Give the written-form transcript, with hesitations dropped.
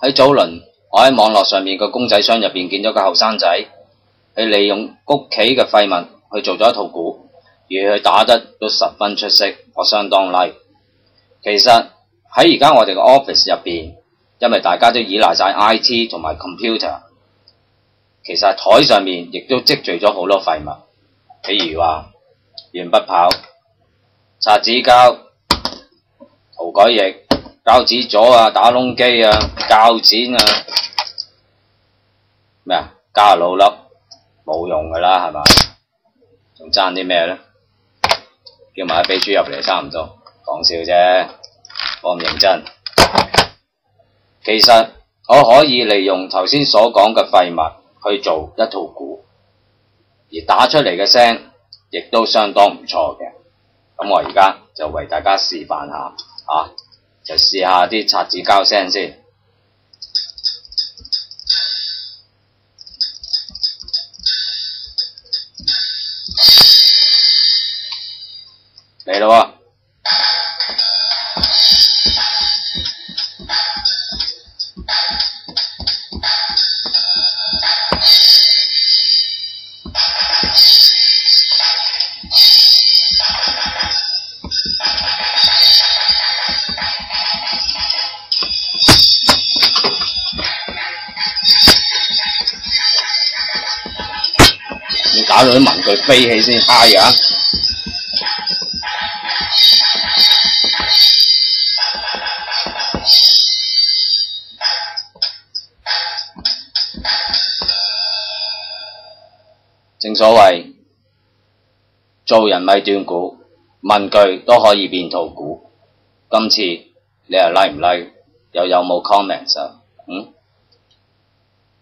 喺早輪，我喺網絡上面個公仔箱入邊見咗個後生仔，佢利用屋企嘅廢物去做咗一套鼓，而佢打得都十分出色，我相當 like。其實喺而家我哋個 office 入邊，因為大家都依賴晒 IT 同埋 computer， 其實台上面亦都積聚咗好多廢物，譬如話鉛筆刨、擦紙膠、塗改液、膠紙咗啊、打窿機啊、膠剪啊，咩啊加魯粒冇用噶啦，係嘛？仲爭啲咩呢？叫埋啲秘書入嚟差唔多，講笑啫，我唔認真。其實我可以利用頭先所講嘅廢物去做一套鼓，而打出嚟嘅聲亦都相當唔錯嘅。咁我而家就為大家示範下，就試下啲擦紙膠聲先。嚟咯喎！你搞到啲文具飛起先嗨啊！正所謂做人咪斷估，文具都可以變套鼓。今次你又 like 唔 like？又有冇 comments 啊？